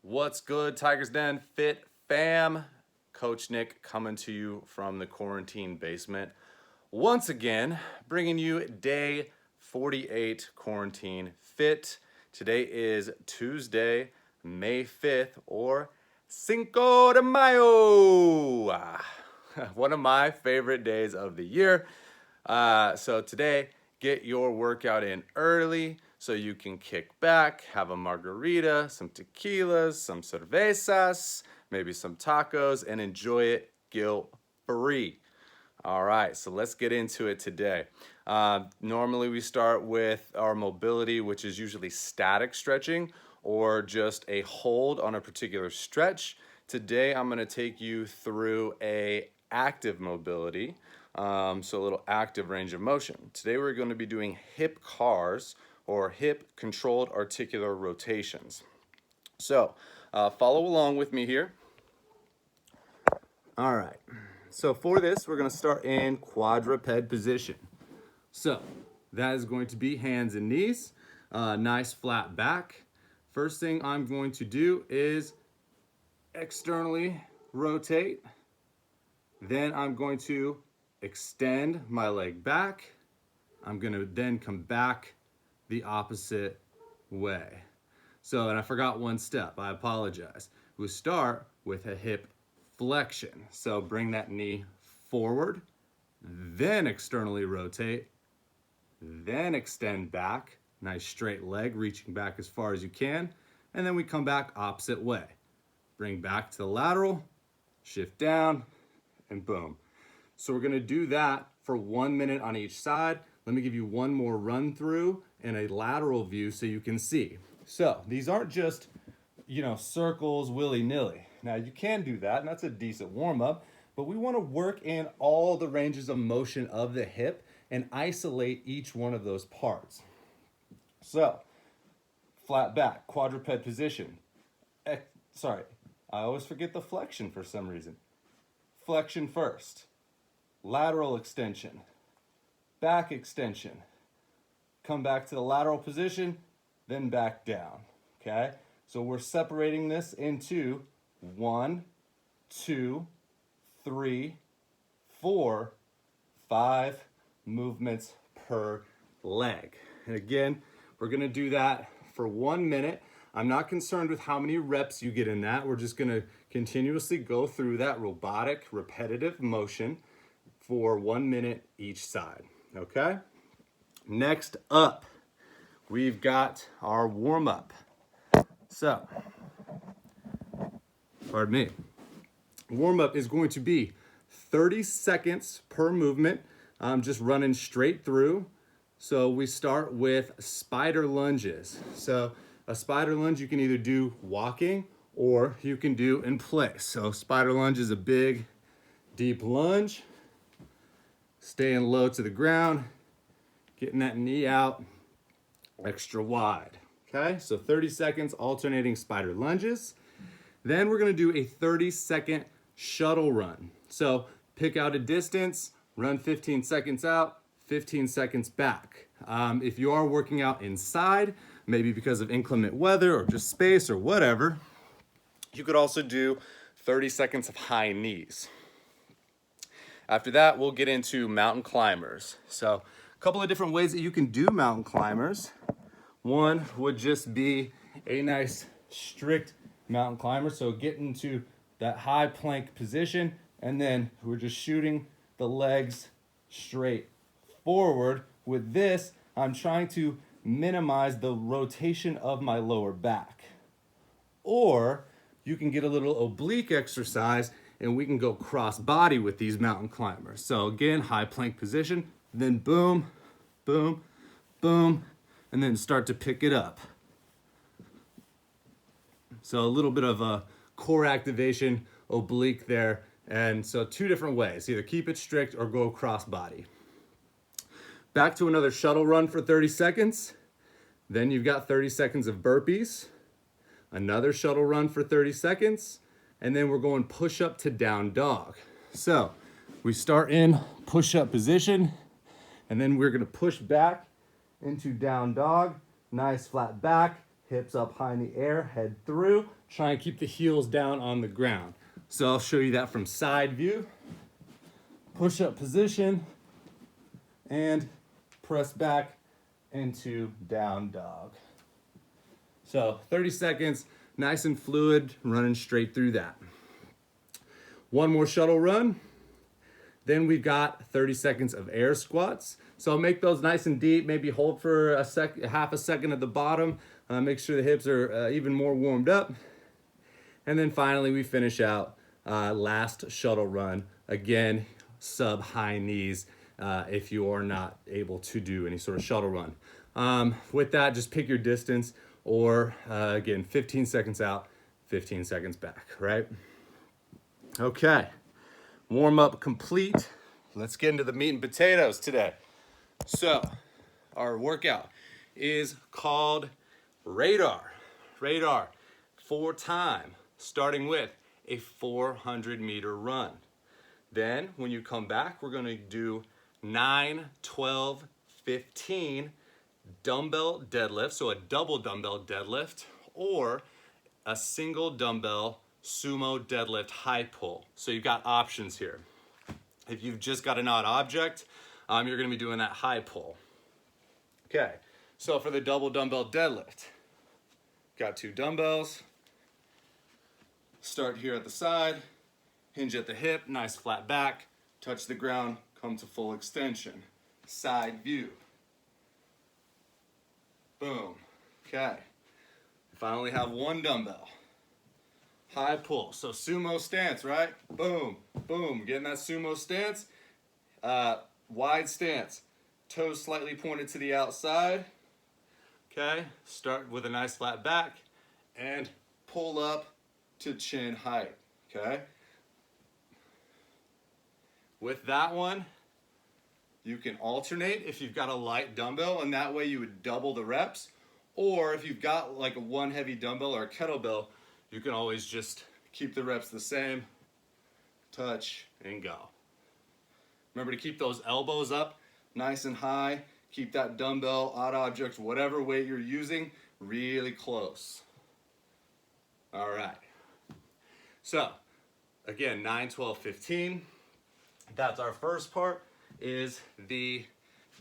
What's good, Tigers Den Fit fam? Coach Nick coming to you from the quarantine basement. Once again, bringing you day 48 Quarantine Fit. Today is Tuesday, May 5th, or Cinco de Mayo. One of my favorite days of the year. So today, get your workout in early so you can kick back, have a margarita, some tequilas, some cervezas, maybe some tacos, and enjoy it guilt-free. All right, so let's get into it today. Normally we start with our mobility, which is usually static stretching or just a hold on a particular stretch. Today I'm gonna take you through a active mobility, so a little active range of motion. Today we're gonna be doing hip cars or hip controlled articular rotations. So follow along with me here. All right. So for this, we're going to start in quadruped position. So that is going to be hands and knees, nice flat back. First thing I'm going to do is externally rotate. Then I'm going to extend my leg back. I'm going to then come back the opposite way. So, and I forgot one step, I apologize. We start with a hip flexion. So bring that knee forward, then externally rotate, then extend back. Nice straight leg, reaching back as far as you can. And then we come back opposite way. Bring back to the lateral, shift down, and boom. So we're gonna do that for 1 minute on each side. Let me give you one more run through and a lateral view so you can see. So these aren't just, circles willy-nilly. Now you can do that, and that's a decent warm-up, but we want to work in all the ranges of motion of the hip and isolate each one of those parts. So, flat back, quadruped position. I always forget the flexion for some reason. Flexion first, lateral extension, back extension, come back to the lateral position, then back down, okay? So we're separating this into 1, 2, 3, 4, 5 movements per leg. And again, we're gonna do that for 1 minute. I'm not concerned with how many reps you get in that. We're just gonna continuously go through that robotic, repetitive motion for 1 minute each side, okay? Next up, we've got our warm-up. So, pardon me. Warm-up is going to be 30 seconds per movement. I'm just running straight through. So we start with spider lunges. So a spider lunge you can either do walking or you can do in place. So spider lunge is a big, deep lunge. Staying low to the ground, getting that knee out extra wide. Okay, so 30 seconds alternating spider lunges. Then we're gonna do a 30-second shuttle run. So pick out a distance, run 15 seconds out, 15 seconds back. If you are working out inside, maybe because of inclement weather or just space or whatever, you could also do 30 seconds of high knees. After that, we'll get into mountain climbers. So a couple of different ways that you can do mountain climbers. One would just be a nice strict mountain climber. So get into that high plank position, and then we're just shooting the legs straight forward. With this, I'm trying to minimize the rotation of my lower back. Or you can get a little oblique exercise and we can go cross body with these mountain climbers. So again, high plank position, then boom, boom, boom, and then start to pick it up. So a little bit of a core activation, oblique there. And so 2 different ways, either keep it strict or go cross body. Back to another shuttle run for 30 seconds. Then you've got 30 seconds of burpees, another shuttle run for 30 seconds, and then we're going push up to down dog. So we start in push up position, and then we're gonna push back into down dog, nice flat back, hips up high in the air, head through, try and keep the heels down on the ground. So I'll show you that from side view. Push up position and press back into down dog. So 30 seconds, nice and fluid, running straight through that. One more shuttle run. Then we've got 30 seconds of air squats. So make those nice and deep, maybe hold for half a second at the bottom. Make sure the hips are even more warmed up. And then finally we finish out last shuttle run. Again, sub high knees if you are not able to do any sort of shuttle run. With that, just pick your distance, or again, 15 seconds out, 15 seconds back, right? Okay, warm up complete. Let's get into the meat and potatoes today. So our workout is called Radar. Radar for time, starting with a 400-meter run. Then when you come back, we're gonna do 9, 12, 15 dumbbell deadlift, so a double dumbbell deadlift, or a single dumbbell sumo deadlift high pull. So you've got options here. If you've just got an odd object, you're gonna be doing that high pull. Okay, so for the double dumbbell deadlift, got 2 dumbbells. Start here at the side, hinge at the hip, nice flat back, touch the ground, come to full extension. Side view. Boom. Okay. If I only have 1 dumbbell, high pull. So sumo stance, right? Boom, boom. Getting that sumo stance. Wide stance. Toes slightly pointed to the outside. Okay. Start with a nice flat back and pull up to chin height. Okay. With that one, you can alternate if you've got a light dumbbell, and that way you would double the reps. Or if you've got like a 1 heavy dumbbell or a kettlebell, you can always just keep the reps the same, touch, and go. Remember to keep those elbows up nice and high. Keep that dumbbell, odd object, whatever weight you're using, really close. All right. So, again, 9, 12, 15. That's our first part, is the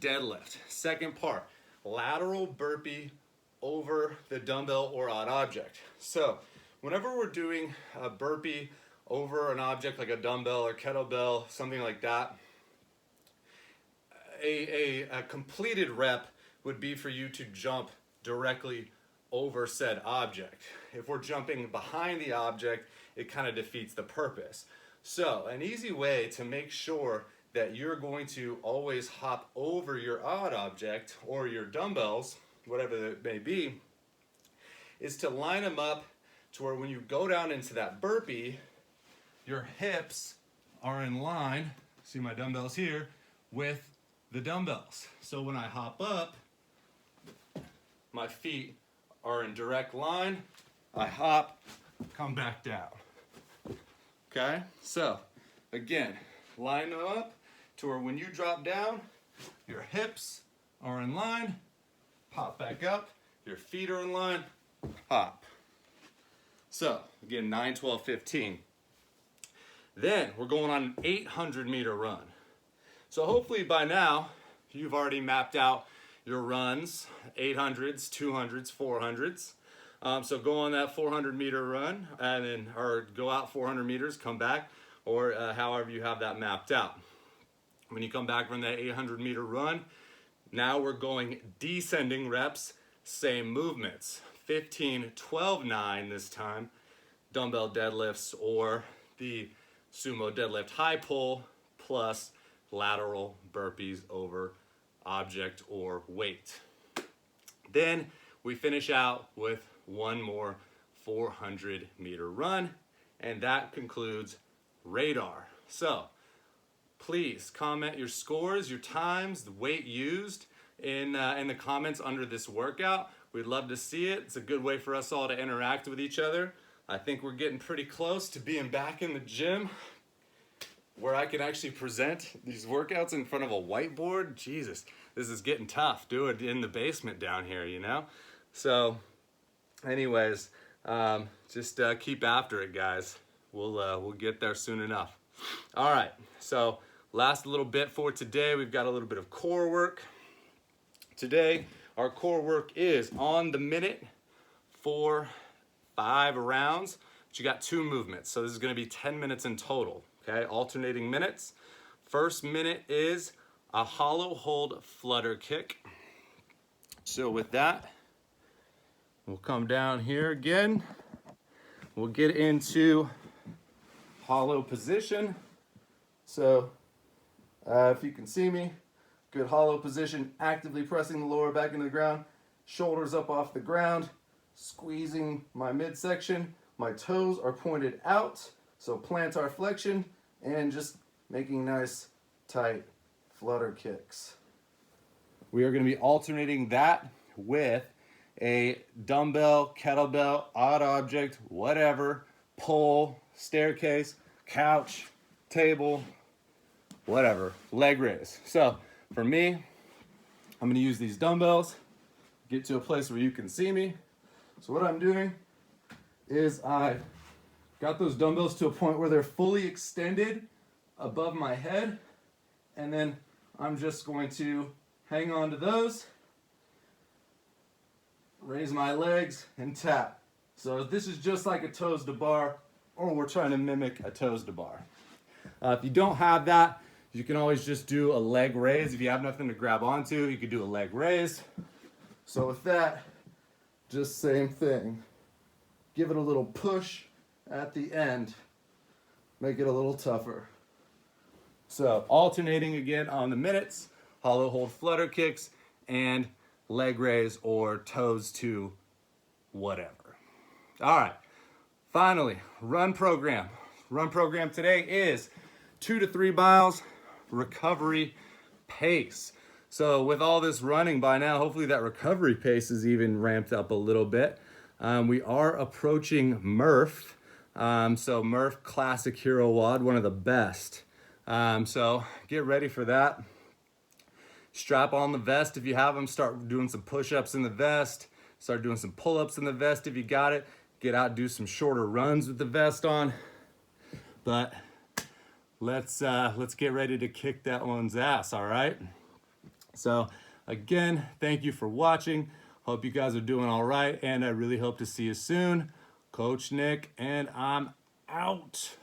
deadlift. Second part, lateral burpee over the dumbbell or odd object. So whenever we're doing a burpee over an object like a dumbbell or kettlebell, something like that, a completed rep would be for you to jump directly over said object. If we're jumping behind the object, it kind of defeats the purpose. So an easy way to make sure that you're going to always hop over your odd object or your dumbbells, whatever it may be, is to line them up to where when you go down into that burpee, your hips are in line, see my dumbbells here, with the dumbbells. So when I hop up, my feet are in direct line, I hop, come back down. Okay, so again, line them up to where when you drop down, your hips are in line, pop back up, your feet are in line, hop. So again, 9, 12, 15. Then we're going on an 800-meter run. So hopefully by now, you've already mapped out your runs, 800s, 200s, 400s. So go on that 400-meter run, and then, or go out 400 meters, come back, or however you have that mapped out. When you come back from that 800-meter run, now we're going descending reps, same movements. 15, 12, 9 this time, dumbbell deadlifts or the sumo deadlift high pull plus lateral burpees over object or weight. Then we finish out with one more 400-meter run, and that concludes Radar. So please comment your scores, your times, the weight used in the comments under this workout. We'd love to see it. It's a good way for us all to interact with each other. I think we're getting pretty close to being back in the gym where I can actually present these workouts in front of a whiteboard. Jesus, this is getting tough. Do it in the basement down here, you know? So anyways, Just keep after it, guys. We'll get there soon enough. All right, so last little bit for today, we've got a little bit of core work. Today, our core work is on the minute for 5 rounds, but you got 2 movements. So this is gonna be 10 minutes in total, okay? Alternating minutes. First minute is a hollow hold flutter kick. So with that, we'll come down here again. We'll get into hollow position. So if you can see me, good hollow position, actively pressing the lower back into the ground, shoulders up off the ground, squeezing my midsection. My toes are pointed out, so plantar flexion, and just making nice, tight flutter kicks. We are going to be alternating that with a dumbbell, kettlebell, odd object, whatever, pole, staircase, couch, table, whatever, leg raise. So for me, I'm going to use these dumbbells, get to a place where you can see me. So what I'm doing is I got those dumbbells to a point where they're fully extended above my head, and then I'm just going to hang on to those, raise my legs, and tap. So this is just like a toes to bar, or we're trying to mimic a toes to bar. If you don't have that, you can always just do a leg raise. If you have nothing to grab onto, you could do a leg raise. So with that, just same thing. Give it a little push at the end. Make it a little tougher. So alternating again on the minutes, hollow hold flutter kicks, and leg raise or toes to whatever. All right, finally, run program. Run program today is 2 to 3 miles, recovery pace. So with all this running by now, hopefully that recovery pace is even ramped up a little bit. We are approaching Murph. So Murph Classic Hero WOD, one of the best. So get ready for that. Strap on the vest if you have them. Start doing some push-ups in the vest. Start doing some pull-ups in the vest if you got it. Get out, do some shorter runs with the vest on. But let's get ready to kick that one's ass, all right? So again, thank you for watching. Hope you guys are doing all right, and I really hope to see you soon. Coach Nick, and I'm out.